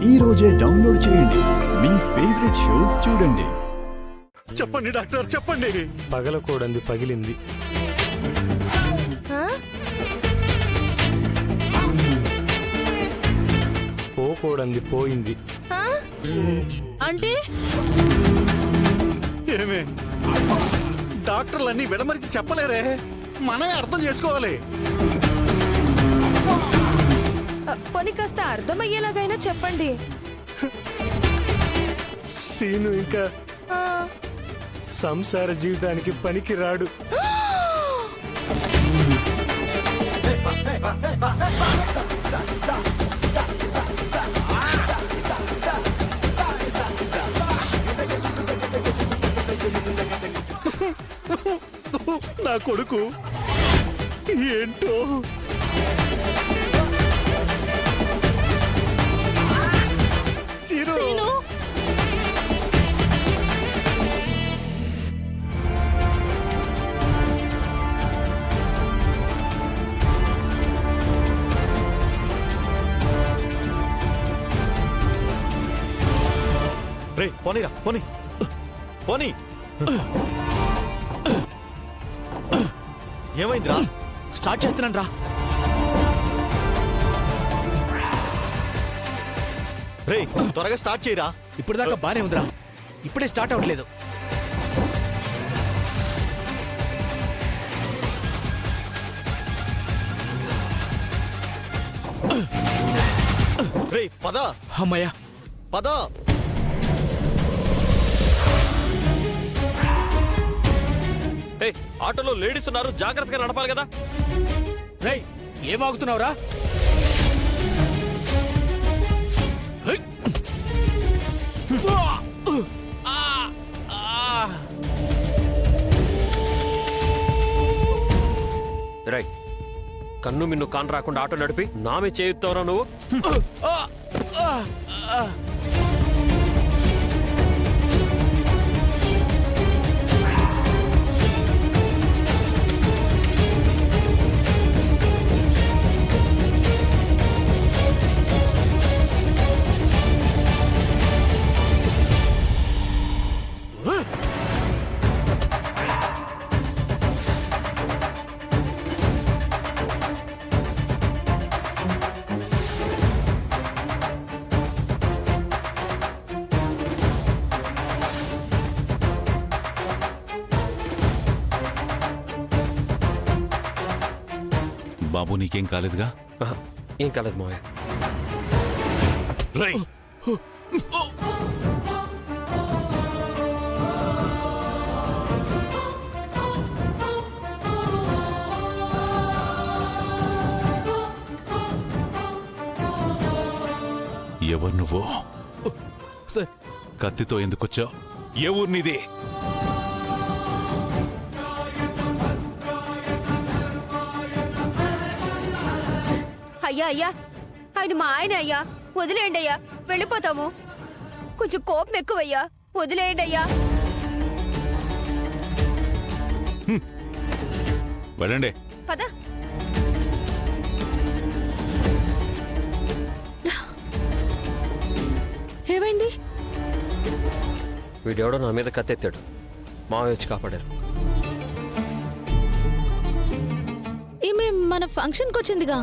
ఈ రోజే డౌన్లోడ్ చేయండి. మీ ఫేవరెట్ షోస్ చూడండి. చెప్పండి డాక్టర్, చెప్పండి. పగలకూడంది పగిలింది. పోకూడంది పోయింది. అంటే ఏమే డాక్టర్లన్నీ విడమరిచి చెప్పలేరే, మనమే అర్థం చేసుకోవాలి. పని కాస్త అర్థమయ్యేలాగైనా చెప్పండి. సీను ఇంకా సంసార జీవితానికి పనికి రాడు. నా కొడుకు ఏంటో సీను, రే పోనీరా, పోనీ పోనీ. ఏమైందిరా? స్టార్ట్ చేస్తున్నాను రా. రే త్వరగా స్టార్ట్ చేయరా. ఇప్పుడు దాకా బానే ఉందిరా, ఇప్పుడే స్టార్ట్ అవ్వట్లేదు. రే పద అమ్మయ్యా, పద. ఆటోలో లేడీస్ ఉన్నారు, జాగ్రత్తగా నడపాలి కదా. రేయ్ ఏం ఆగుతున్నావురా? రై కన్ను మిన్ను కాన్ రాకుండా ఆటో నడిపి నామే చేయుతావురా నువ్వు. బాబు నీకేం కాలేదుగా? ఏం కాలేదు మావయ్య. రై ఎవరు నువ్వు? కత్తితో ఎందుకొచ్చావు? ఏ ఊరు నీది? అయ్యా అయ్యా, ఆయన మా ఆయన అయ్యా, వదిలేయండి అయ్యా, వెళ్ళిపోతాము. కొంచెం కోపం ఎక్కువయ్యా, వదిలేయండి అయ్యా. వెళ్ళండి. పద. ఏమైంది? వీడెవడో నా మీద కత్తెత్తాడు, మావయ్య వచ్చి కాపాడారు. ఈమె మన ఫంక్షన్కి వచ్చిందిగా.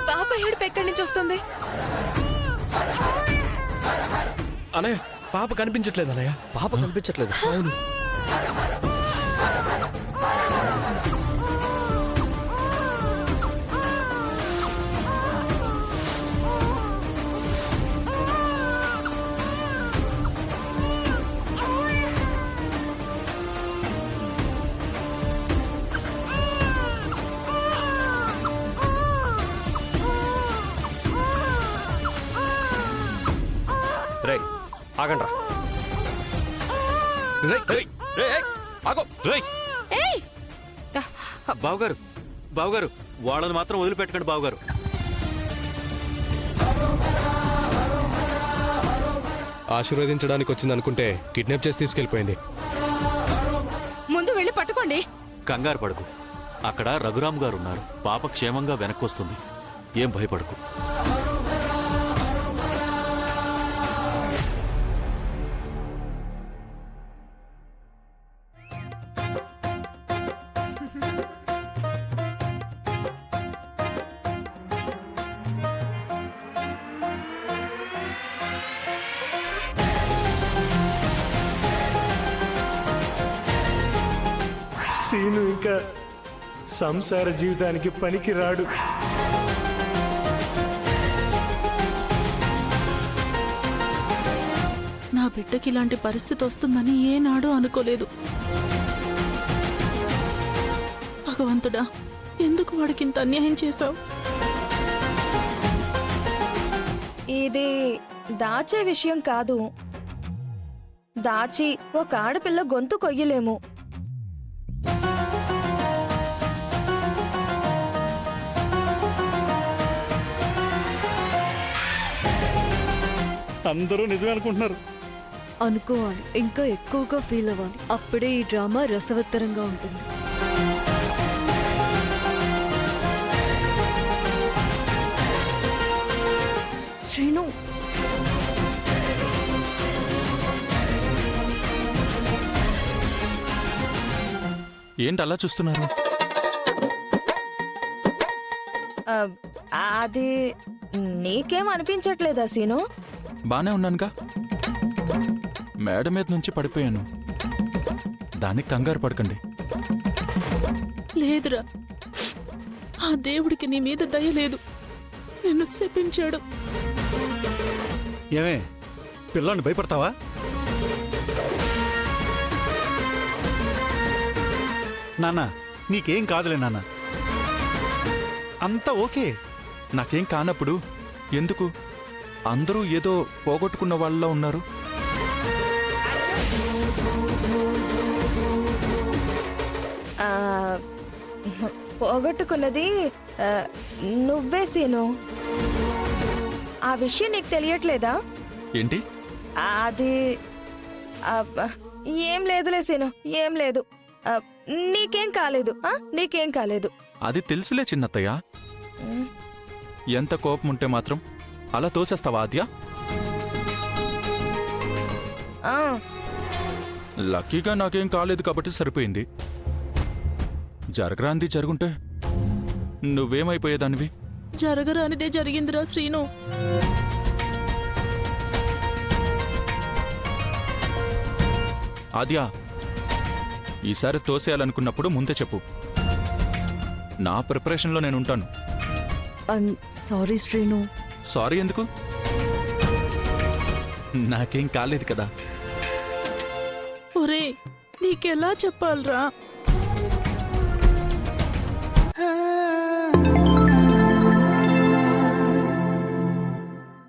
పాప ఏడుపు ఎక్కడి నుంచి వస్తుంది? అనయ్య పాప కనిపించట్లేదు. అనయ్య పాప కనిపించట్లేదు. అవును. రే ఆగండ్రా. ఆగో రేయ్ ఏయ్ బావగారు బావగారు వాళ్ళని మాత్రం వదిలిపెట్టకండి బావగారు. ఆశీర్వదించడానికి వచ్చింది అనుకుంటే కిడ్నాప్ చేసి తీసుకెళ్లిపోయింది. ముందు వెళ్ళి పట్టుకోండి. కంగారు పడకు, అక్కడ రఘురామ్ గారు ఉన్నారు. పాప క్షేమంగా వెనక్కొస్తుంది, ఏం భయపడకు. సీను ఇంకా సంసార జీవితానికి పనికి రాడు. నా బిడ్డకి ఇలాంటి పరిస్థితి వస్తుందని ఏనాడూ అనుకోలేదు. భగవంతుడా, ఎందుకు వాడికి ఇంత అన్యాయం చేశావు? ఇది దాచే విషయం కాదు. దాచి ఒక ఆడపిల్ల గొంతు కొయ్యలేము. అందరూ నిజమే అనుకుంటున్నారు. అనుకోవాలి, ఇంకా ఎక్కువగా ఫీల్ అవ్వాలి. అప్పుడే ఈ డ్రామా రసవత్తరంగా ఉంటుంది. శ్రీను, ఏంటి అలా చూస్తున్నారు? అది నీకేం అనిపించట్లేదా సీను? బానే ఉన్నానుగా. మేడ మీద నుంచి పడిపోయాను, దానికి కంగారు పడకండి. లేదురా, ఆ దేవుడికి నీ మీద దయ లేదు. నిన్ను శపించాడు. ఏమే పిల్లని భయపడతావా? నాన్న నీకేం కాదులే నాన్న, అంతా ఓకే. నాకేం కానప్పుడు ఎందుకు అందరూ ఏదో పోగొట్టుకున్న వాళ్ళ ఉన్నారు? ఆ, పోగొట్టుకున్నది నువ్వే సీను. ఆ విషయం నీకు తెలియట్లేదా? ఏంటి? అది ఏం లేదులే సీను, ఏం లేదు. నీకేం కాలేదు, నీకేం కాలేదు. అది తెలుసులే చిన్నత్తయ్య. ఎంత కోపం ఉంటే మాత్రం అలా తోసేస్తావా ఆద్య? ఆ, లక్కీగా నాకేం కాలేదు కాబట్టి సరిపోయింది. జరగరాంది జరుగుంటే నువ్వేమైపోయేదానివి? జరగరానిదే జరిగిందిరా శ్రీను. ఆద్య, ఈసారి తోసేయాలనుకున్నప్పుడు ముందే చెప్పు. నా ప్రిపరేషన్లో నేనుంటాను. సారీ శ్రీను. సారీ ఎందుకు? నాకేం కాలేదు కదా. ఒరే, నీకెలా చెప్పాలరా?